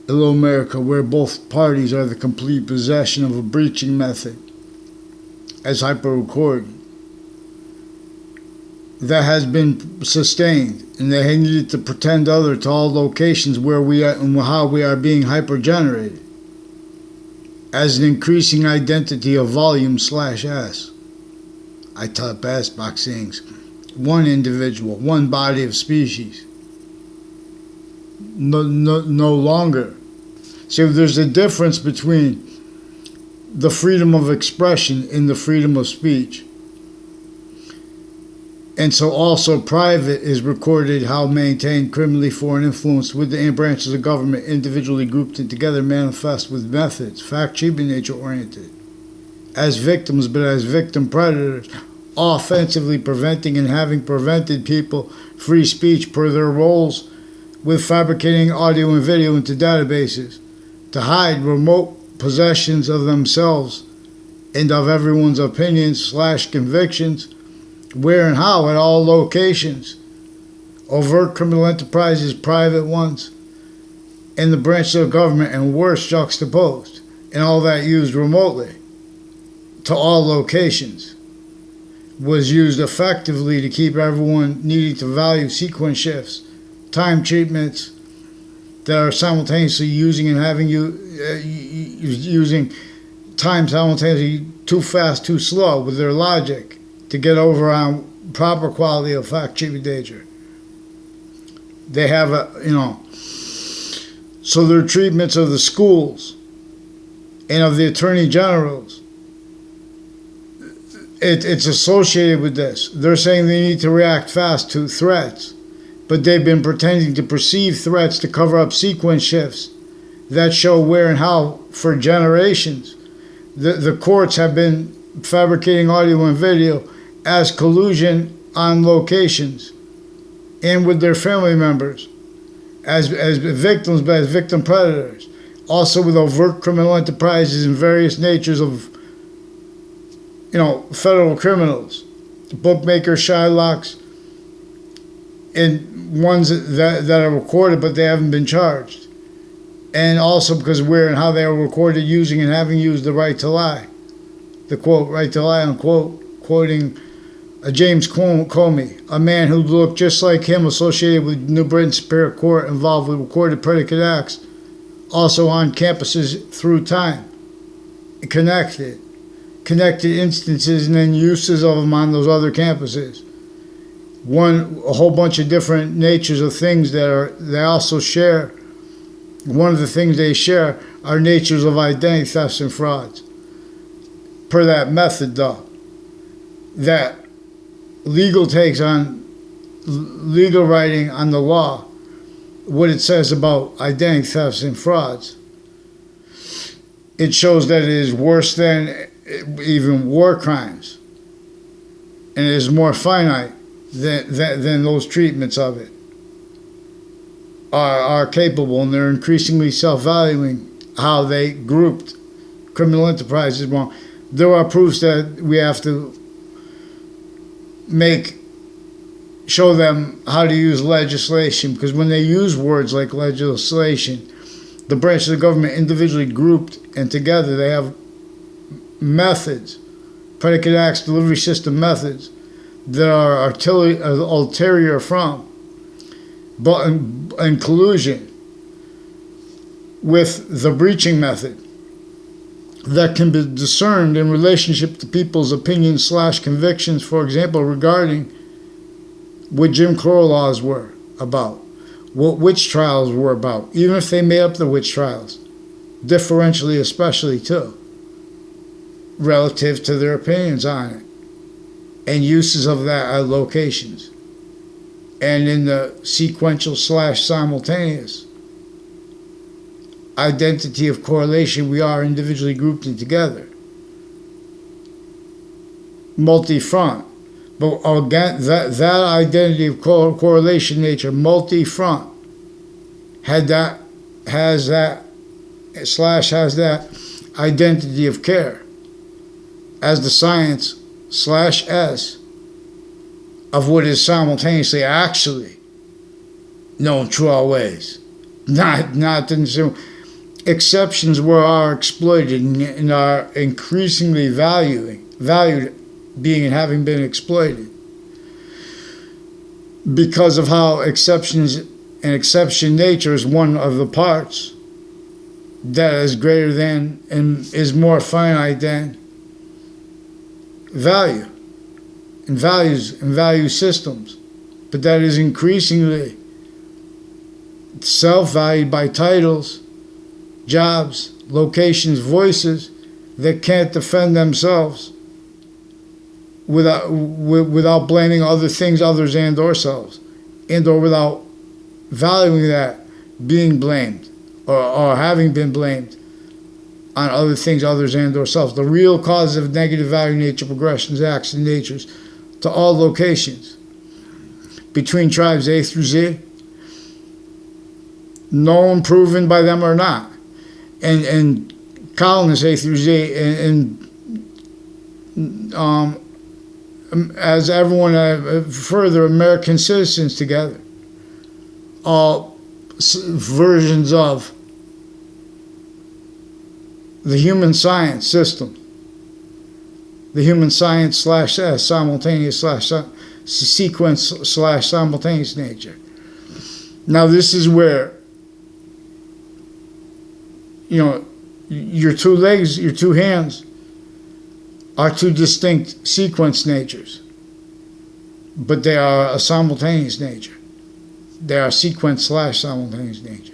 Hello America, where both parties are the complete possession of a breaching method as hyper-recording that has been sustained, and they needed to pretend other to all locations where we are and how we are being hyper-generated as an increasing identity of volume/S. I type S boxings. One individual, one body of species. No longer. So there's a difference between the freedom of expression and the freedom of speech. And so also private is recorded how maintained criminally foreign influence with the branches of government individually grouped and together manifest with methods, fact-sheet nature oriented, as victims but as victim predators, offensively preventing and having prevented people free speech per their roles with fabricating audio and video into databases to hide remote possessions of themselves and of everyone's opinions/convictions, where and how at all locations, overt criminal enterprises, private ones, and the branches of government, and worse juxtaposed, and all that used remotely to all locations was used effectively to keep everyone needing to value sequence shifts, time treatments that are simultaneously using and having using time simultaneously too fast, too slow with their logic to get over on proper quality of fact-sheet nature. They have so their treatments of the schools and of the attorney generals, it's associated with this. They're saying they need to react fast to threats, but they've been pretending to perceive threats to cover up sequence shifts that show where and how for generations. The courts have been fabricating audio and video as collusion on locations and with their family members as victims, but as victim predators. Also with overt criminal enterprises and various natures of federal criminals, bookmakers, Shylocks, and ones that are recorded but they haven't been charged. And also because where and how they are recorded using and having used the right to lie. The quote, right to lie, unquote, quoting James Comey, a man who looked just like him, associated with New Britain Superior Court, involved with recorded predicate acts, also on campuses through time, connected instances and then uses of them on those other campuses. A whole bunch of different natures of things they also share. One of the things they share are natures of identity thefts and frauds. Per that method, though, that legal takes on legal writing on the law, what it says about identity thefts and frauds, it shows that it is worse than even war crimes, and it is more finite than those treatments of it are capable, and they're increasingly self-valuing how they grouped criminal enterprises wrong. There are proofs that we have to show them how to use legislation, because when they use words like legislation, the branches of government individually grouped and together, they have methods, predicate acts, delivery system methods that are ulterior from, but in collusion with the breaching method that can be discerned in relationship to people's opinions/convictions, for example, regarding what Jim Crow laws were about, what witch trials were about, even if they made up the witch trials, differentially especially too, relative to their opinions on it, and uses of that at locations, and in the sequential/simultaneous identity of correlation we are individually grouped in together. Multi-front. But again, that identity of correlation nature, multi-front, has that identity of care as the science/S of what is simultaneously actually known through our ways. Not exceptions are exploited and are increasingly valued being and having been exploited because of how exceptions and exception nature is one of the parts that is greater than and is more finite than value and values and value systems, but that is increasingly self-valued by titles, jobs, locations, voices that can't defend themselves without blaming other things, others, and or selves, and or without valuing that being blamed or having been blamed on other things, others, and or selves. The real cause of negative value nature progressions, acts, and natures to all locations between tribes A through Z, known, proven by them or not, and colonists A through Z, and as everyone further, American citizens together, all versions of the human science system, the human science slash simultaneous slash sequence slash simultaneous nature. Now this is where, your two legs, your two hands are two distinct sequence natures, but they are a simultaneous nature. They are sequence slash simultaneous nature.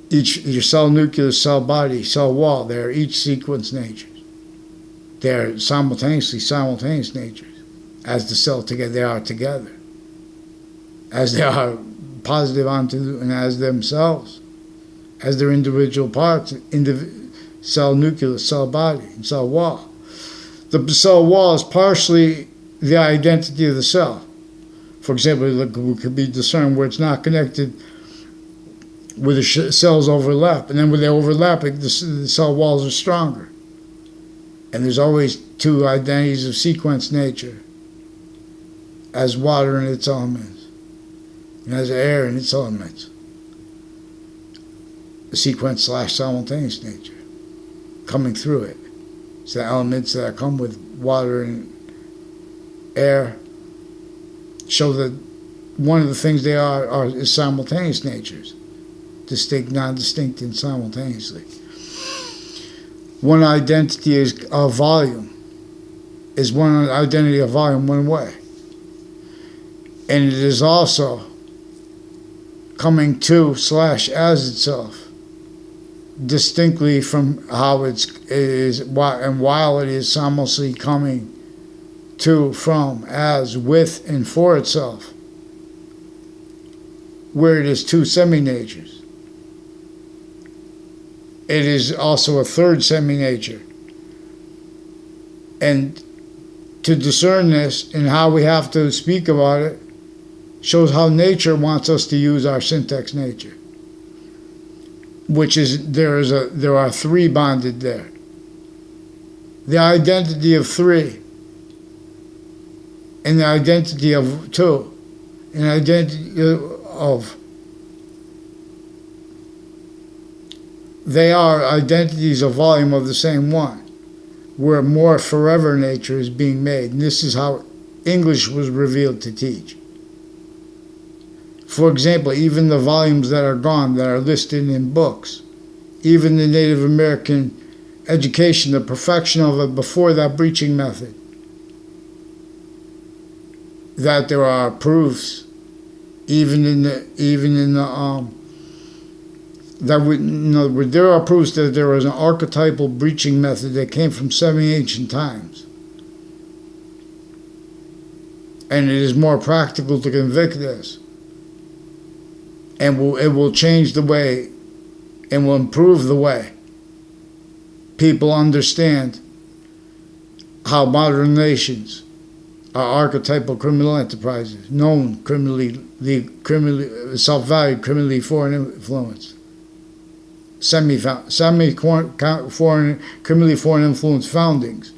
Your cell nucleus, cell body, cell wall, they are each sequence natures. They are simultaneous natures. As the cell together, they are together. As they are positive onto and as themselves, as their individual parts, cell nucleus, cell body, and cell wall. The cell wall is partially the identity of the cell. For example, it could be discerned where it's not connected, where the cells overlap, and then when they overlap, the cell walls are stronger. And there's always two identities of sequence nature, as water and its elements, and as air and its elements. The sequence slash simultaneous nature coming through it. So the elements that come with water and air show that one of the things they is simultaneous natures, distinct, non-distinct, and simultaneously. One identity is a volume, is one identity of volume one way. And it is also coming to slash as itself, distinctly from how it is, and while it is simultaneously coming to, from, as, with, and for itself, where it is two semi-natures. It is also a third semi-nature. And to discern this and how we have to speak about it shows how nature wants us to use our syntax nature, which is there are three bonded there. The identity of three, and the identity of two, and the identity of, they are identities of volume of the same one, where more forever nature is being made. And this is how English was revealed to teach. For example, even the volumes that are gone, that are listed in books, even the Native American education, the perfection of it before that breaching method, that there are proofs, there are proofs that there was an archetypal breaching method that came from semi-ancient times. And it is more practical to convict this. And it will change the way and will improve the way people understand how modern nations are archetypal criminal enterprises, known criminally self-valued, criminally foreign influence, semi-foreign, criminally foreign influence foundings,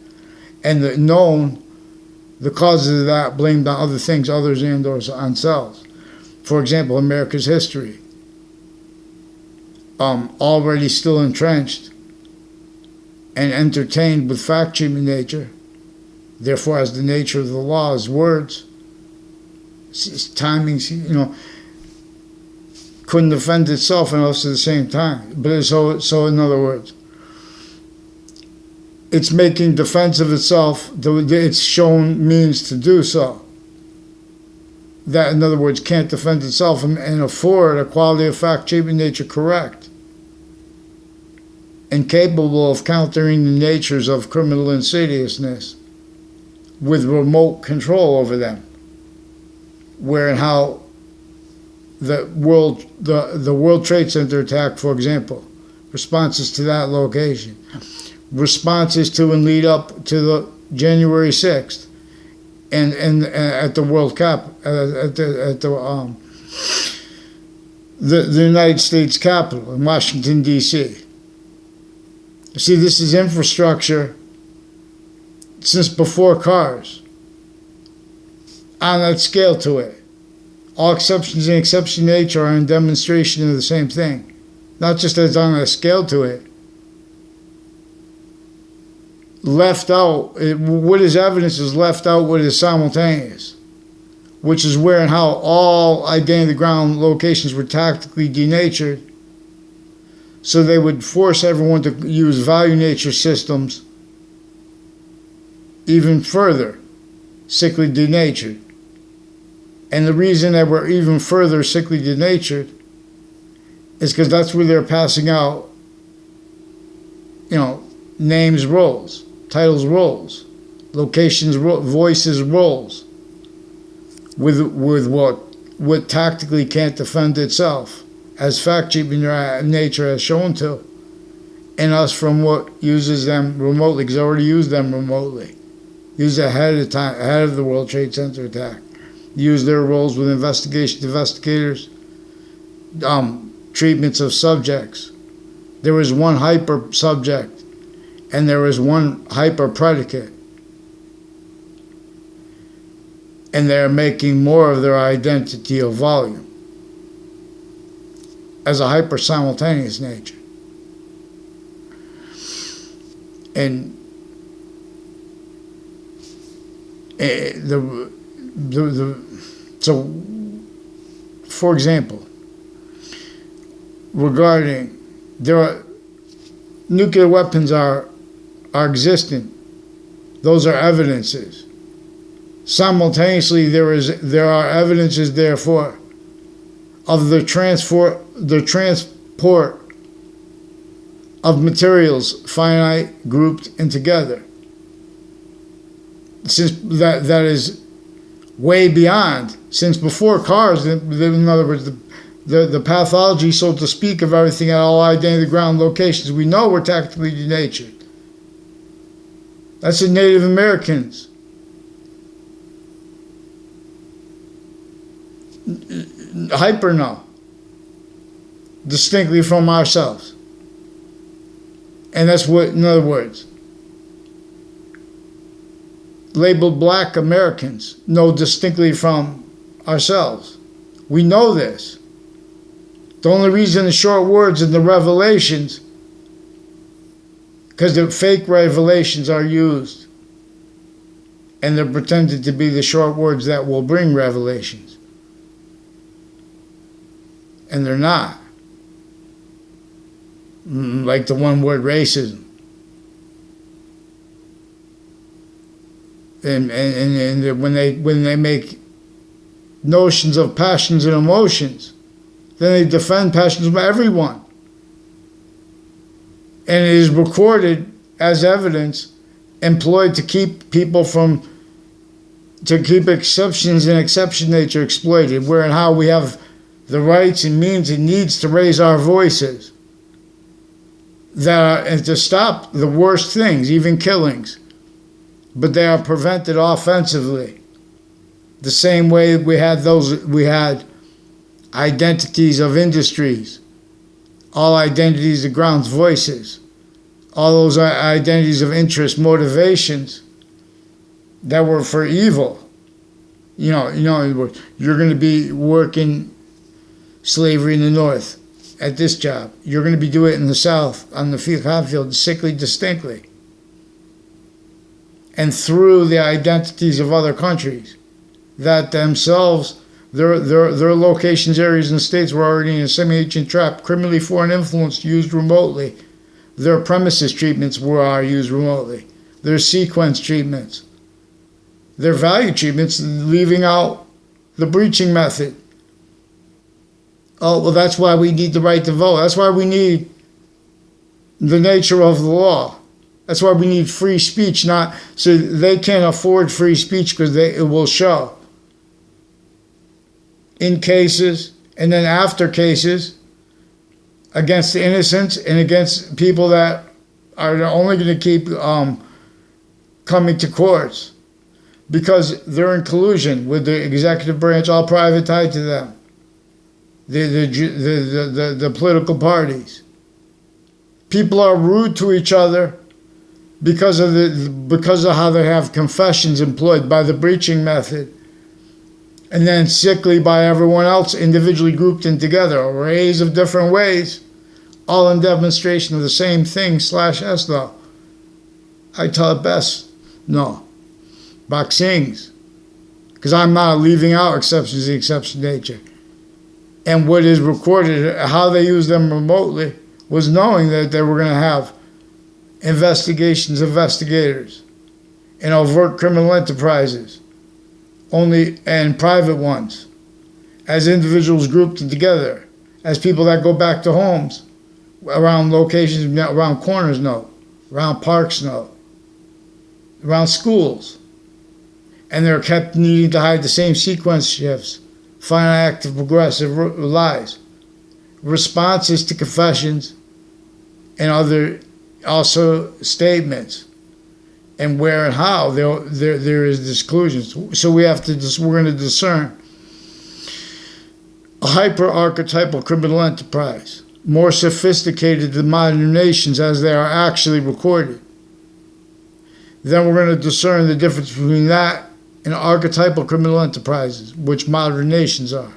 and the causes of that blamed on other things, others, and or on selves. For example, America's history, already still entrenched and entertained with fact-treatment nature, therefore has the nature of the law as words, timings, couldn't defend itself and us at the same time. But so in other words, it's making defense of itself, its shown means to do so. That, in other words, can't defend itself and afford a quality of fact treatment nature correct and capable of countering the natures of criminal insidiousness with remote control over them, where and how the World Trade Center attack, for example, responses to that location, responses to and lead up to the January 6th, and at the World Cap, at the United States Capitol in Washington D.C. See, this is infrastructure since before cars, on that scale to it. All exceptions and exception nature are in demonstration of the same thing, not just as on a scale to it. Left out, what is evidence is left out what is simultaneous, which is where and how all identity ground locations were tactically denatured, so they would force everyone to use value nature systems even further, sickly denatured. And the reason that we're even further sickly denatured is because that's where they're passing out, names, roles, titles, roles, locations, voices, roles, with what tactically can't defend itself, as fact-treatment nature has shown to, and us from what uses them remotely, because I already used them remotely, used ahead of the World Trade Center attack, used their roles with investigators, treatments of subjects. There was one hyper subject and there was one hyper predicate, and they're making more of their identity of volume as a hyper simultaneous nature. And so, for example, regarding nuclear weapons are existent. Those are evidences. Simultaneously, there are evidences, therefore, of the transport of materials finite, grouped, and together. Since that is way beyond, since before cars, in other words, the pathology, so to speak, of everything at all identity ground locations, we know we're tactically denatured. That's the Native Americans. Hyper no. Distinctly from ourselves. And that's what, in other words, labeled Black Americans know distinctly from ourselves. We know this. The only reason the short words in the revelations, because the fake revelations are used, and they're pretended to be the short words that will bring revelations. And they're not. Like the one word racism. And when they make notions of passions and emotions, then they defend passions of everyone. And it is recorded as evidence, employed to keep exceptions and exception nature exploited, where and how we have the rights and means and needs to raise our voices, and to stop the worst things, even killings, but they are prevented offensively. The same way we had identities of industries, all identities of grounds, voices, all those identities of interest, motivations that were for evil. You're going to be working slavery in the North. at this job. You're going to be doing it in the South, on the field, sickly distinctly. And through the identities of other countries that themselves, their locations, areas, and states were already in a semi-ancient trap, criminally foreign influence used remotely. Their premises treatments are used remotely. Their sequence treatments. Their value treatments, leaving out the breaching method. Oh, well, that's why we need the right to vote. That's why we need the nature of the law. That's why we need free speech, not so they can't afford free speech because it will show. In cases, and then after cases, against the innocents and against people that are only going to keep coming to courts because they're in collusion with the executive branch, all private tied to them. The political parties. People are rude to each other because of how they have confessions employed by the breaching method, and then sickly by everyone else, individually grouped in together, arrays of different ways, all in demonstration of the same thing /S though. I tell it best, no. Boxings. Because I'm not leaving out exceptions, the exception nature. And what is recorded, how they use them remotely, was knowing that they were going to have investigators, and overt criminal enterprises, and private ones, as individuals grouped together, as people that go back to homes, around locations, around corners, no, around parks, no, around schools. And they're kept needing to hide the same sequence shifts, final active progressive lies, responses to confessions, and other also statements, and where and how there is disclusions. So we're going to discern a hyper-archetypal criminal enterprise, more sophisticated than modern nations as they are actually recorded. Then we're going to discern the difference between that and archetypal criminal enterprises, which modern nations are.